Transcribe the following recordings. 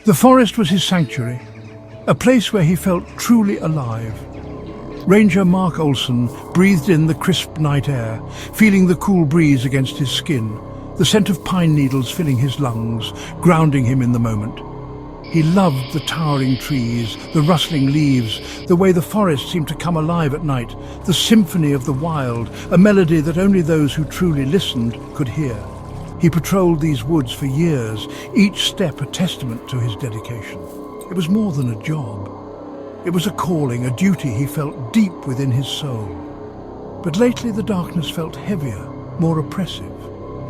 The forest was his sanctuary, a place where he felt truly alive. Ranger Mark Olson breathed in the crisp night air, feeling the cool breeze against his skin, the scent of pine needles filling his lungs, grounding him in the moment. He loved the towering trees, the rustling leaves, the way the forest seemed to come alive at night, the symphony of the wild, a melody that only those who truly listened could hear. He patrolled these woods for years, each step a testament to his dedication. It was more than a job. It was a calling, a duty he felt deep within his soul. But lately the darkness felt heavier, more oppressive.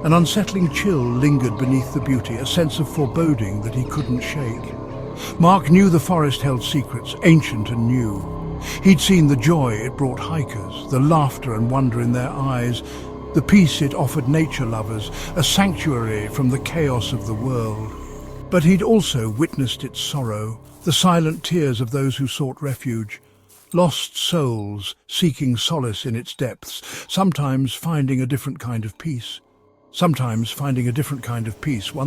An unsettling chill lingered beneath the beauty, a sense of foreboding that he couldn't shake. Mark knew the forest held secrets, ancient and new. He'd seen the joy it brought hikers, the laughter and wonder in their eyes, the peace it offered nature lovers, a sanctuary from the chaos of the world. But he'd also witnessed its sorrow, the silent tears of those who sought refuge, lost souls seeking solace in its depths, sometimes finding a different kind of peace. One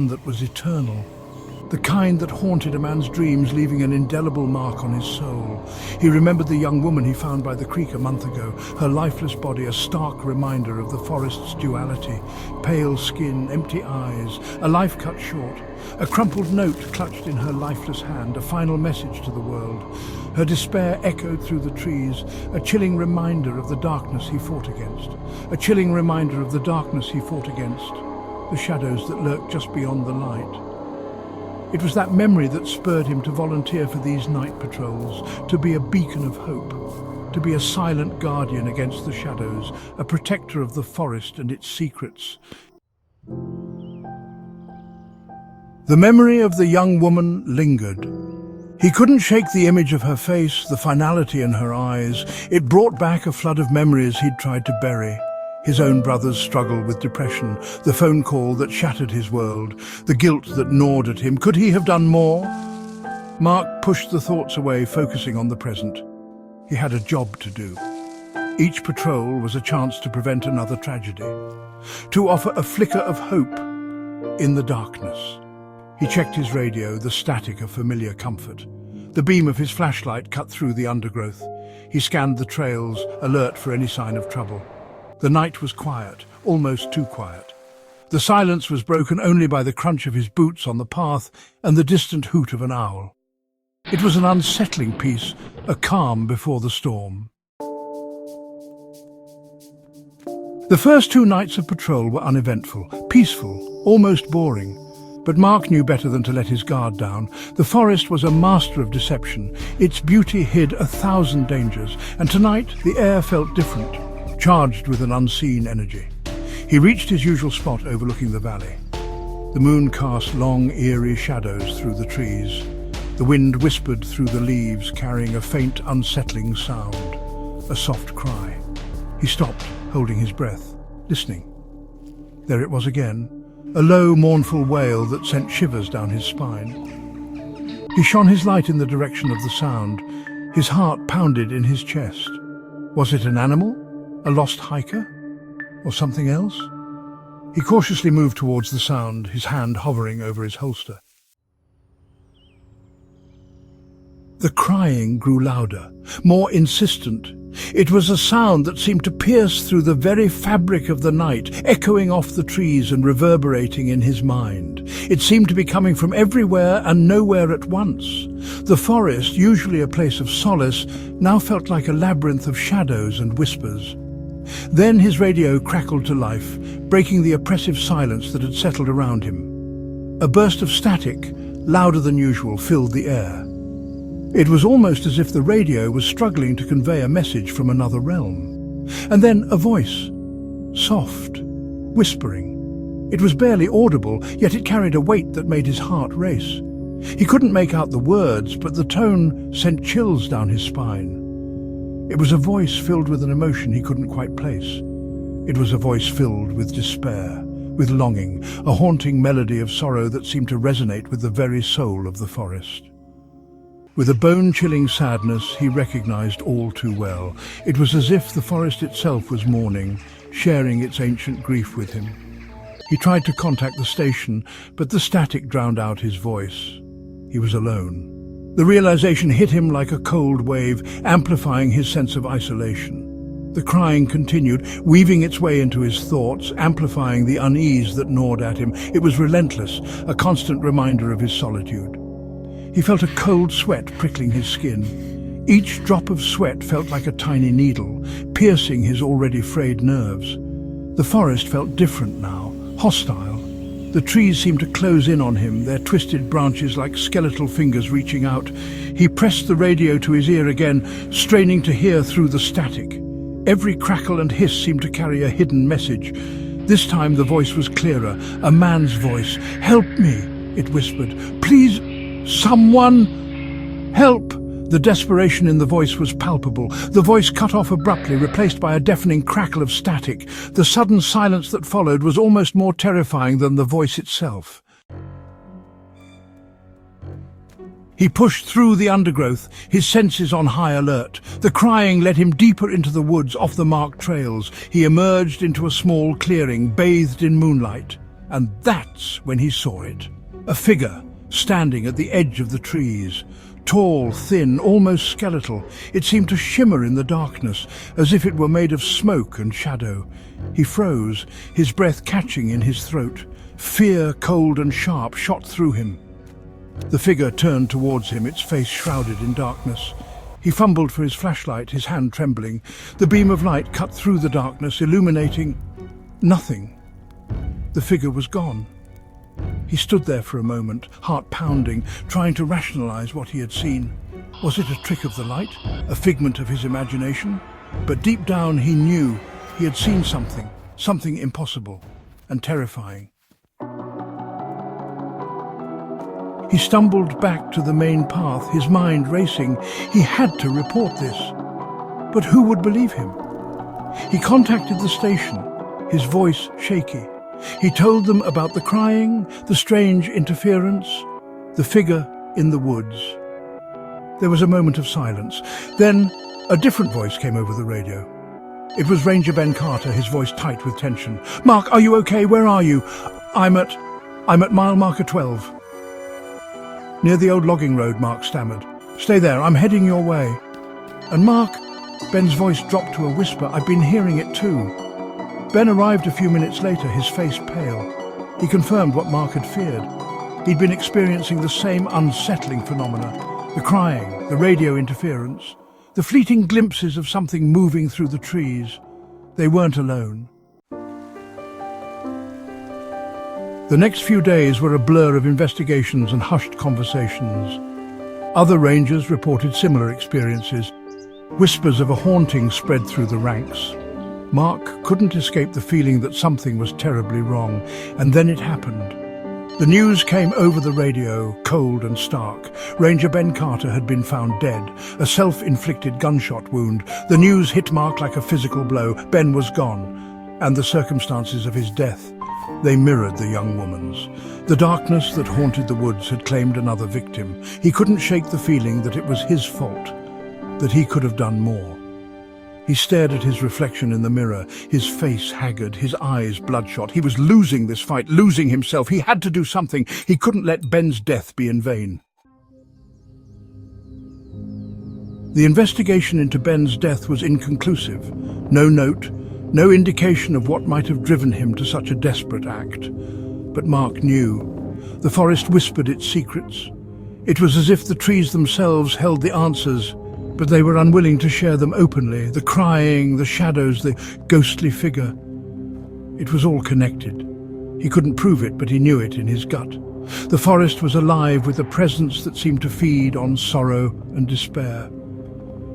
that was eternal. The kind that haunted a man's dreams, leaving an indelible mark on his soul. He remembered the young woman he found by the creek a month ago, her lifeless body a stark reminder of the forest's duality. Pale skin, empty eyes, a life cut short, a crumpled note clutched in her lifeless hand, a final message to the world. Her despair echoed through the trees, a chilling reminder of the darkness he fought against. The shadows that lurked just beyond the light. It was that memory that spurred him to volunteer for these night patrols, to be a beacon of hope, to be a silent guardian against the shadows, a protector of the forest and its secrets. The memory of the young woman lingered. He couldn't shake the image of her face, the finality in her eyes. It brought back a flood of memories he'd tried to bury. His own brother's struggle with depression, the phone call that shattered his world, the guilt that gnawed at him. Could he have done more? Mark pushed the thoughts away, focusing on the present. He had a job to do. Each patrol was a chance to prevent another tragedy, to offer a flicker of hope in the darkness. He checked his radio, the static of familiar comfort. The beam of his flashlight cut through the undergrowth. He scanned the trails, alert for any sign of trouble. The night was quiet, almost too quiet. The silence was broken only by the crunch of his boots on the path and the distant hoot of an owl. It was an unsettling peace, a calm before the storm. The first 2 nights of patrol were uneventful, peaceful, almost boring. But Mark knew better than to let his guard down. The forest was a master of deception. Its beauty hid 1,000 dangers, and tonight the air felt different, charged with an unseen energy. He reached his usual spot overlooking the valley. The moon cast long, eerie shadows through the trees. The wind whispered through the leaves, carrying a faint, unsettling sound, a soft cry. He stopped, holding his breath, listening. There it was again, a low, mournful wail that sent shivers down his spine. He shone his light in the direction of the sound. His heart pounded in his chest. Was it an animal? A lost hiker? Or something else? He cautiously moved towards the sound, his hand hovering over his holster. The crying grew louder, more insistent. It was a sound that seemed to pierce through the very fabric of the night, echoing off the trees and reverberating in his mind. It seemed to be coming from everywhere and nowhere at once. The forest, usually a place of solace, now felt like a labyrinth of shadows and whispers. Then his radio crackled to life, breaking the oppressive silence that had settled around him. A burst of static, louder than usual, filled the air. It was almost as if the radio was struggling to convey a message from another realm. And then a voice, soft, whispering. It was barely audible, yet it carried a weight that made his heart race. He couldn't make out the words, but the tone sent chills down his spine. It was a voice filled with an emotion he couldn't quite place. It was a voice filled with despair, with longing, a haunting melody of sorrow that seemed to resonate with the very soul of the forest. With a bone-chilling sadness he recognized all too well. It was as if the forest itself was mourning, sharing its ancient grief with him. He tried to contact the station, but the static drowned out his voice. He was alone. The realization hit him like a cold wave, amplifying his sense of isolation. The crying continued, weaving its way into his thoughts, amplifying the unease that gnawed at him. It was relentless, a constant reminder of his solitude. He felt a cold sweat prickling his skin. Each drop of sweat felt like a tiny needle, piercing his already frayed nerves. The forest felt different now, hostile. The trees seemed to close in on him, their twisted branches like skeletal fingers reaching out. He pressed the radio to his ear again, straining to hear through the static. Every crackle and hiss seemed to carry a hidden message. This time the voice was clearer, a man's voice. "Help me," it whispered. "Please, someone, help!" The desperation in the voice was palpable. The voice cut off abruptly, replaced by a deafening crackle of static. The sudden silence that followed was almost more terrifying than the voice itself. He pushed through the undergrowth, his senses on high alert. The crying led him deeper into the woods, off the marked trails. He emerged into a small clearing, bathed in moonlight. And that's when he saw it. A figure, standing at the edge of the trees. Tall, thin, almost skeletal, it seemed to shimmer in the darkness, as if it were made of smoke and shadow. He froze, his breath catching in his throat. Fear, cold and sharp, shot through him. The figure turned towards him, its face shrouded in darkness. He fumbled for his flashlight, his hand trembling. The beam of light cut through the darkness, illuminating nothing. The figure was gone. He stood there for a moment, heart pounding, trying to rationalize what he had seen. Was it a trick of the light, a figment of his imagination? But deep down he knew he had seen something impossible and terrifying. He stumbled back to the main path, his mind racing. He had to report this. But who would believe him? He contacted the station, his voice shaky. He told them about the crying, the strange interference, the figure in the woods. There was a moment of silence. Then a different voice came over the radio. It was Ranger Ben Carter, his voice tight with tension. "Mark, are you okay? Where are you?" I'm at mile marker 12. "Near the old logging road," Mark stammered. "Stay there, I'm heading your way." "And Mark," Ben's voice dropped to a whisper, "I've been hearing it too." Ben arrived a few minutes later, his face pale. He confirmed what Mark had feared. He'd been experiencing the same unsettling phenomena. The crying, the radio interference, the fleeting glimpses of something moving through the trees. They weren't alone. The next few days were a blur of investigations and hushed conversations. Other rangers reported similar experiences. Whispers of a haunting spread through the ranks. Mark couldn't escape the feeling that something was terribly wrong, and then it happened. The news came over the radio, cold and stark. Ranger Ben Carter had been found dead, a self-inflicted gunshot wound. The news hit Mark like a physical blow. Ben was gone, and the circumstances of his death, they mirrored the young woman's. The darkness that haunted the woods had claimed another victim. He couldn't shake the feeling that it was his fault, that he could have done more. He stared at his reflection in the mirror, his face haggard, his eyes bloodshot. He was losing this fight, losing himself. He had to do something. He couldn't let Ben's death be in vain. The investigation into Ben's death was inconclusive. No note, no indication of what might have driven him to such a desperate act. But Mark knew. The forest whispered its secrets. It was as if the trees themselves held the answers, but they were unwilling to share them openly. The crying, the shadows, the ghostly figure. It was all connected. He couldn't prove it, but he knew it in his gut. The forest was alive with a presence that seemed to feed on sorrow and despair.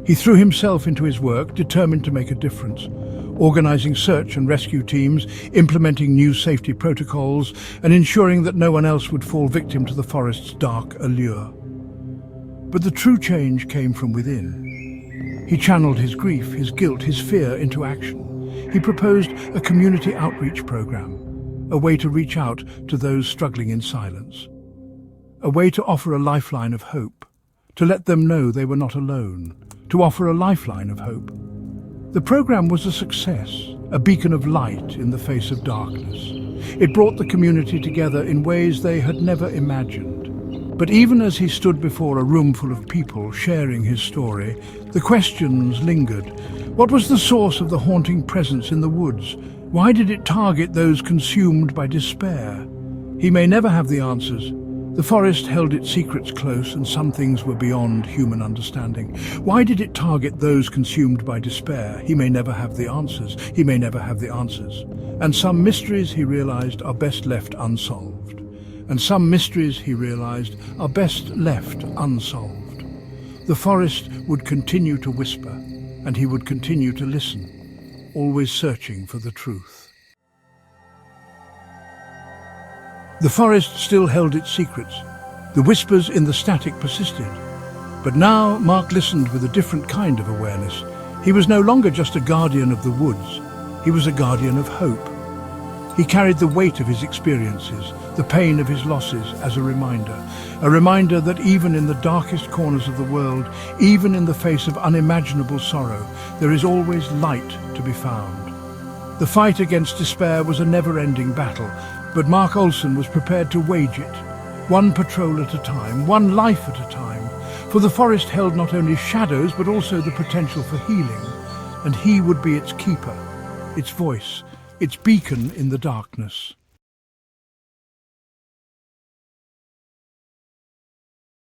He threw himself into his work, determined to make a difference, organizing search and rescue teams, implementing new safety protocols, and ensuring that no one else would fall victim to the forest's dark allure. But the true change came from within. He channeled his grief, his guilt, his fear into action. He proposed a community outreach program, a way to reach out to those struggling in silence, a way to offer a lifeline of hope, to let them know they were not alone, to offer a lifeline of hope. The program was a success, a beacon of light in the face of darkness. It brought the community together in ways they had never imagined. But even as he stood before a room full of people sharing his story, the questions lingered. What was the source of the haunting presence in the woods? Why did it target those consumed by despair? He may never have the answers. The forest held its secrets close, and some things were beyond human understanding. Why did it target those consumed by despair? He may never have the answers. He may never have the answers. And some mysteries, he realized, are best left unsolved. And some mysteries, he realized, are best left unsolved. The forest would continue to whisper, and he would continue to listen, always searching for the truth. The forest still held its secrets. The whispers in the static persisted. But now Mark listened with a different kind of awareness. He was no longer just a guardian of the woods. He was a guardian of hope. He carried the weight of his experiences, the pain of his losses, as a reminder that even in the darkest corners of the world, even in the face of unimaginable sorrow, there is always light to be found. The fight against despair was a never-ending battle, but Mark Olsen was prepared to wage it, one patrol at a time, one life at a time, for the forest held not only shadows but also the potential for healing, and he would be its keeper, its voice, its beacon in the darkness.